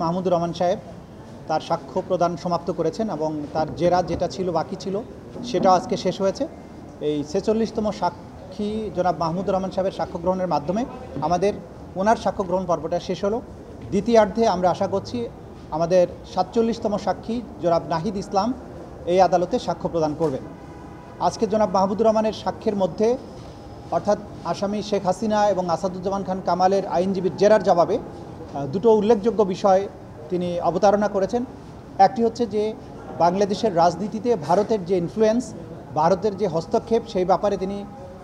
মাহমুদুর রহমান সাহেব তার সাক্ষ্য প্রদান সমাপ্ত করেছেন এবং তার জেরা যেটা ছিল বাকি ছিল সেটাও আজকে শেষ হয়েছে। এই ৪৬তম সাক্ষী জনাব মাহমুদুর রহমান সাহেবের সাক্ষ্য গ্রহণের মাধ্যমে আমাদের ওনার সাক্ষ্য গ্রহণ পর্বটা শেষ হলো। দ্বিতীয়ার্ধে আমরা আশা করছি আমাদের ৪৭তম সাক্ষী জনাব নাহিদ ইসলাম এই আদালতে সাক্ষ্য প্রদান করবেন। আজকে জনাব মাহমুদুর রহমানের সাক্ষ্যের মধ্যে অর্থাৎ আসামি শেখ হাসিনা এবং আসাদুজ্জামান খান কামালের আইনজীবীর জেরার জবাবে দুটো উল্লেখযোগ্য বিষয় তিনি অবতারণা করেছেন। একটি হচ্ছে যে বাংলাদেশের রাজনীতিতে ভারতের যে ইনফ্লুয়েন্স, ভারতের যে হস্তক্ষেপ সেই ব্যাপারে তিনি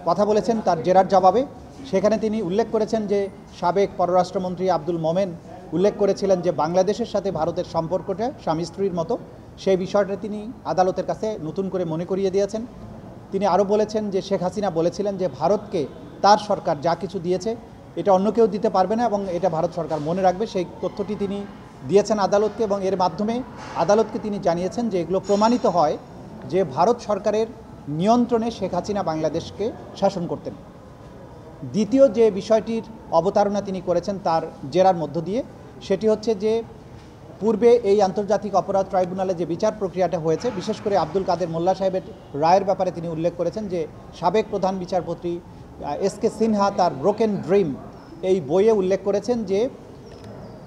কথা বলেছেন তার জেরার জবাবে। সেখানে তিনি উল্লেখ করেছেন যে সাবেক পররাষ্ট্রমন্ত্রী আব্দুল মোমেন উল্লেখ করেছিলেন যে বাংলাদেশের সাথে ভারতের সম্পর্কটা স্বামী স্ত্রীর মতো। সেই বিষয়টা তিনি আদালতের কাছে নতুন করে মনে করিয়ে দিয়েছেন। তিনি আরও বলেছেন যে শেখ হাসিনা বলেছিলেন যে ভারতকে তার সরকার যা কিছু দিয়েছে এটা অন্য কেউ দিতে পারবে না এবং এটা ভারত সরকার মনে রাখবে। সেই তথ্যটি তিনি দিয়েছেন আদালতকে এবং এর মাধ্যমে আদালতকে তিনি জানিয়েছেন যে এগুলো প্রমাণিত হয় যে ভারত সরকারের নিয়ন্ত্রণে শেখ হাসিনা বাংলাদেশকে শাসন করতেন। দ্বিতীয় যে বিষয়টির অবতারণা তিনি করেছেন তার জেরার মধ্য দিয়ে সেটি হচ্ছে যে পূর্বে এই আন্তর্জাতিক অপরাধ ট্রাইব্যুনালে যে বিচার প্রক্রিয়াটা হয়েছে, বিশেষ করে আব্দুল কাদের মোল্লা সাহেবের রায়ের ব্যাপারে তিনি উল্লেখ করেছেন যে সাবেক প্রধান বিচারপতি এস.কে সিনহা তার ব্রোকেন ড্রিম এই বইয়ে উল্লেখ করেছেন যে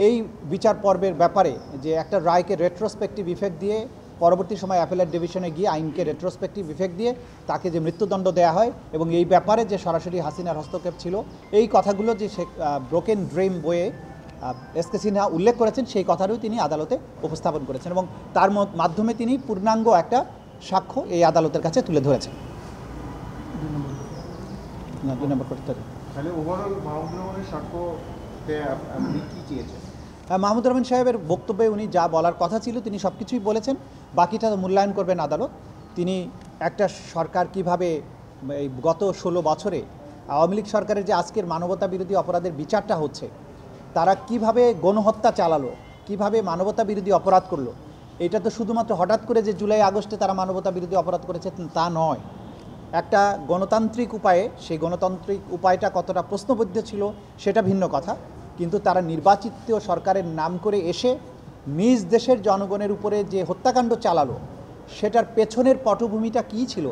এই বিচার পর্বের ব্যাপারে যে একটা রায়কে রেট্রোস্পেক্টিভ ইফেক্ট দিয়ে পরবর্তী সময় অ্যাপেলেট ডিভিশনে গিয়ে আইনকে রেট্রোস্পেক্টিভ ইফেক্ট দিয়ে তাকে যে মৃত্যুদণ্ড দেওয়া হয় এবং এই ব্যাপারে যে সরাসরি হাসিনার হস্তক্ষেপ ছিল, এই কথাগুলো যে ব্রোকেন ড্রিম বইয়ে এস.কে সিনহা উল্লেখ করেছেন সেই কথাটাও তিনি আদালতে উপস্থাপন করেছেন এবং তার মাধ্যমে তিনি পূর্ণাঙ্গ একটা সাক্ষ্য এই আদালতের কাছে তুলে ধরেছেন। না, ২ নম্বর করতে তাহলে ওভারঅল মাহমুদুর রহমানের সাক্ষ্যতে আপনি কী চেয়েছেন? মাহমুদুর রহমান সাহেবের বক্তব্যে উনি যা বলার কথা ছিল তিনি সব কিছুই বলেছেন। বাকিটা মূল্যায়ন করবেন আদালত। তিনি একটা সরকার কিভাবে এই গত ১৬ বছরে আওয়ামী লীগ সরকারের যে আজকের মানবতা বিরোধী অপরাধের বিচারটা হচ্ছে, তারা কিভাবে গণহত্যা চালালো, কিভাবে মানবতা বিরোধী অপরাধ করলো, এটা তো শুধুমাত্র হঠাৎ করে যে জুলাই আগস্টে তারা মানবতা বিরোধী অপরাধ করেছে তা নয়। একটা গণতান্ত্রিক উপায়ে, সেই গণতান্ত্রিক উপায়টা কতটা প্রশ্নবিদ্ধ ছিল সেটা ভিন্ন কথা, কিন্তু তারা নির্বাচিত সরকারের নাম করে এসে নিজ দেশের জনগণের উপরে যে হত্যাকাণ্ড চালালো সেটার পেছনের পটভূমিটা কী ছিল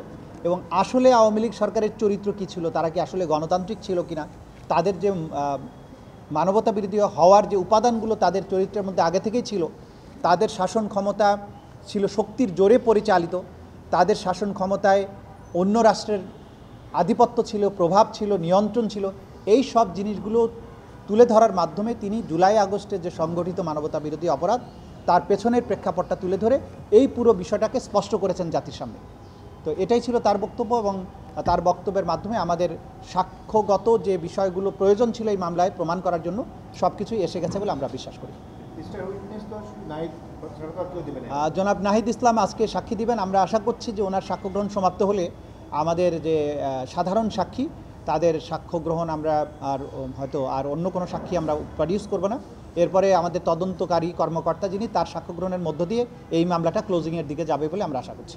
এবং আসলে আওয়ামী লীগ সরকারের চরিত্র কী ছিল, তারা কি আসলে গণতান্ত্রিক ছিল কিনা, তাদের যে মানবতা বিরোধী হওয়ার যে উপাদানগুলো তাদের চরিত্রের মধ্যে আগে থেকেই ছিল, তাদের শাসন ক্ষমতা ছিল শক্তির জোরে পরিচালিত, তাদের শাসন ক্ষমতায় অন্য রাষ্ট্রের আধিপত্য ছিল, প্রভাব ছিল, নিয়ন্ত্রণ ছিল, এই সব জিনিসগুলো তুলে ধরার মাধ্যমে তিনি জুলাই আগস্টের যে সংগঠিত মানবতা বিরোধী অপরাধ তার পেছনের প্রেক্ষাপটটা তুলে ধরে এই পুরো বিষয়টাকে স্পষ্ট করেছেন জাতির সামনে। তো এটাই ছিল তার বক্তব্য এবং তার বক্তব্যের মাধ্যমে আমাদের সাক্ষ্যগত যে বিষয়গুলো প্রয়োজন ছিল এই মামলায় প্রমাণ করার জন্য সব কিছুই এসে গেছে বলে আমরা বিশ্বাস করি। জনাব নাহিদ ইসলাম আজকে সাক্ষী দিবেন। আমরা আশা করছি যে ওনার সাক্ষ্য গ্রহণ সমাপ্ত হলে আমাদের যে সাধারণ সাক্ষী তাদের সাক্ষ্য গ্রহণ আমরা হয়তো অন্য কোনো সাক্ষী আমরা প্রডিউস করব না। এরপরে আমাদের তদন্তকারী কর্মকর্তা যিনি তার সাক্ষ্য গ্রহণের মধ্য দিয়ে এই মামলাটা ক্লোজিংয়ের দিকে যাবে বলে আমরা আশা করছি।